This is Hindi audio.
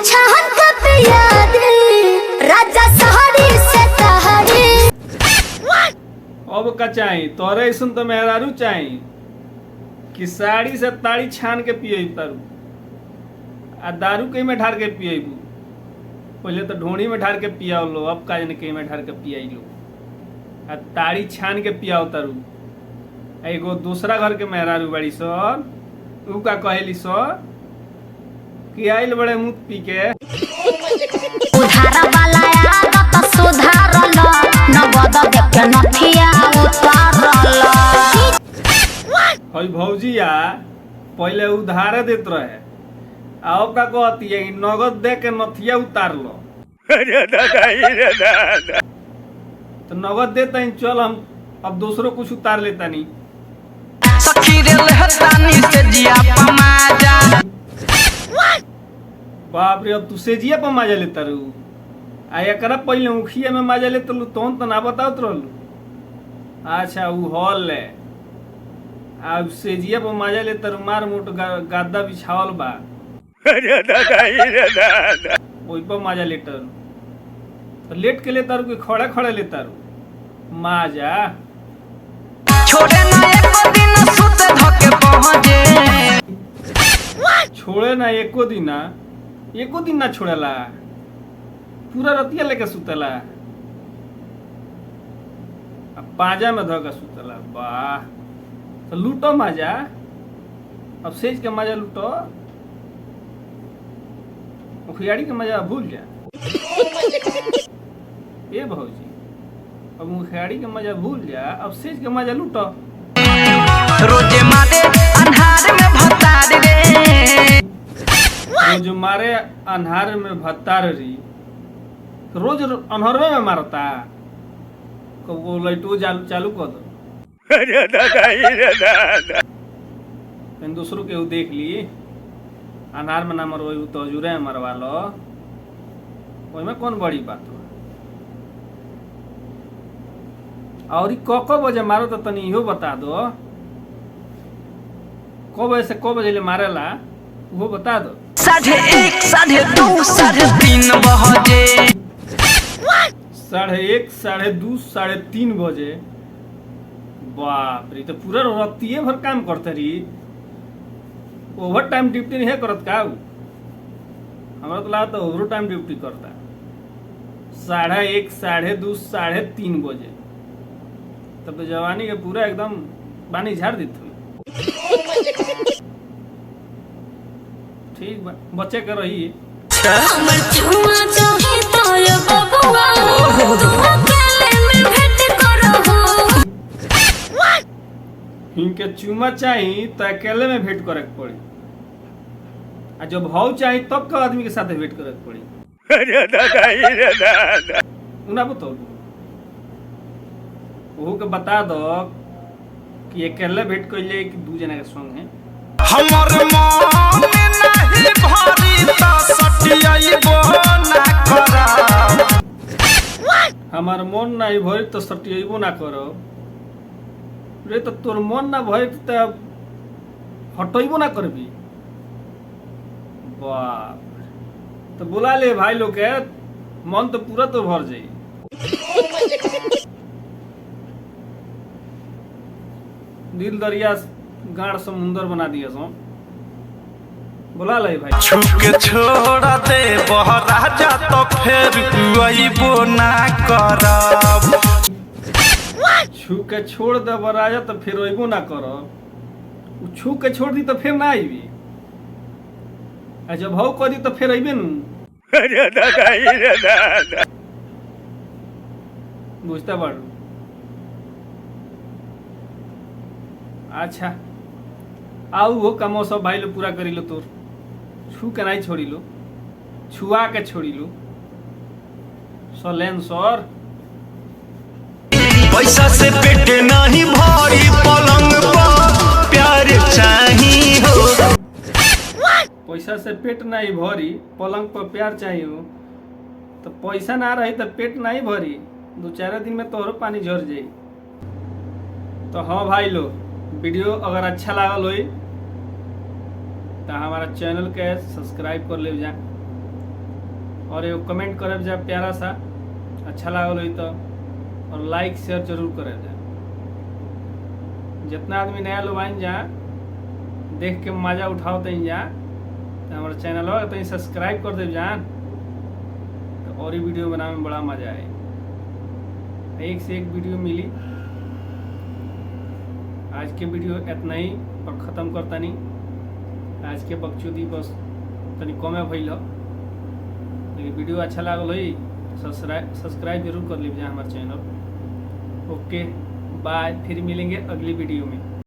छहन का पिया दे राजा सहारी से सहारी। अब का चाही तोरे सुन तो मेहरारू चाही कि साड़ी से ताड़ी छान के पिए तारू आ दारू कहीं में ढार के पिएबू। पहले तो ढोणी में ढार के पियाओ लो, अब का कहीं में ढार के पियाई लो आ ताड़ी छान के पियाओ तारू। एगो दूसरा घर के मेहरारू बड़ी सर ऊ का कहेली सर कि आइल बड़े मुँह पी के उधार वाला आदत सुधारल नगद देख नथिया उतारल। हई भौजिया पहले उधार देत रहे आ अब का कहती है नगद दे के नथिया उतार लो। तो नगद देता ही चल हम अब दूसरों कुछ उतार लेता नहीं। सखी रे लहतानी से जिया पमाजा। बाप रे अब तू सेजिया पर मजा लेता रू आ एकरा पहले उखिया में मजा लेता लू तोन तो ना बताओ रहलू। अच्छा ऊ हॉल है अब सेजिया पर मजा लेता रू मार मोट गद्दा बिछावल बा वही पर मजा लेता रू। तो लेट के लेता रू कि खड़े खड़े लेता रू मजा छोड़े ना एको दिन सुत धके पहुंचे। छोड़े ना एको दिन ना छोड़ेला पूरा रतिया लेके सुतेला अब पाजा में धोके सुतेला। वाह तो लूटो मजा अब सेज के मजा लूटो मुखियाड़ी के मजा भूल जा। ए भौजी अब मुखियाड़ी के मजा भूल जा अब सेज के मजा लूटो। रोजे मारे अन्हार में भतार रे रोज मारे अन्हार में भत्तार री रोज अन्हरवे में मारता वो लाइटो चालू कर दो दूसरों के देख ली अन्हार में ना मरवा तो हजूरे में मरवा लो में कौन बड़ी बात हो। और क बजे मारो तो तनी इहो बता दो क बजे से क बजे ले मारेला वो बता दो। 1:30 2:30 3:30 बजे 1:30 2:30 3 बजे। बाप रे तो पूरा रतिये भर काम करते रही ओवर टाइम ड्यूटी नहीं है करत का हमारा तो लगा ओवर टाइम ड्यूटी करता 1:30 2:30 बजे। तब तो जवानी के पूरा एकदम पानी झाड़ दी थी। ठीक बच्चे कर रही इनके चुमा चाहिए तो अकेले में भेंट करे पड़ी आ जब भाव चाहिए तब का आदमी के साथ भेंट करे पड़ी। उना बताओ वो के बता दो कि अकेले भेंट कर ले कि दू जना के संग है। हमर मन नहीं भारी त सटियाइबो ना करब। हमार मन नहीं भरी तो सटियाइबो ना करो रे तो तोर मन ना भरी तो हटइबो ना करबी। बाप तो बुला ले भाई लोग के मन तो पूरा तो भर जाई। दिल दरिया गाड़ समुंदर बना दिया सो बुला ले भाई। छुके छोड़ दे बहराजा तो फिर अइबो ना करब। छू के छोड़ दे बराजा तो फिर अइबो ना करब। छू के छोड़ दी तो फिर ना आईबी जब भाव कर दी तो फिर अइबे न बुझता बाड़ू। अच्छा आऊ हो कमो सब भाई लो पूरा करी लो तोर छू के नहीं छोड़ी लो छुआ के छोड़ी लो सलेन सर। पैसा से पेट नहीं भरी पलंग पर प्यार चाहिए हो। पैसा से पेट नहीं भरी पलंग पर प्यार चाहिए हो तो पैसा ना रही तो पेट नहीं भरी 2-4 दिन में तोहरो पानी झर जाई। तो हाँ भाई लो वीडियो अगर अच्छा लागल हो तो हमारा चैनल के सब्सक्राइब कर ले जा और एगो कमेंट करब जा प्यारा सा, अच्छा लागल होई तो, और लाइक शेयर जरूर करे जा। जितना आदमी नया लोग आइन जा देख के मजा उठाओ तहीं जा, तो हमारे चैनल तहीं सब्सक्राइब कर दे जान, तो और ही वीडियो बनाने में बड़ा मजा आए। एक से एक वीडियो मिली। आज के वीडियो इतना ही और ख़त्म करता नहीं। आज के बकचोदी बस तनी कमे भइल ह, लेकिन वीडियो अच्छा लागल होई तो सब्सक्राइब जरूर कर लीजिए हमारे चैनल। ओके बाय, फिर मिलेंगे अगली वीडियो में।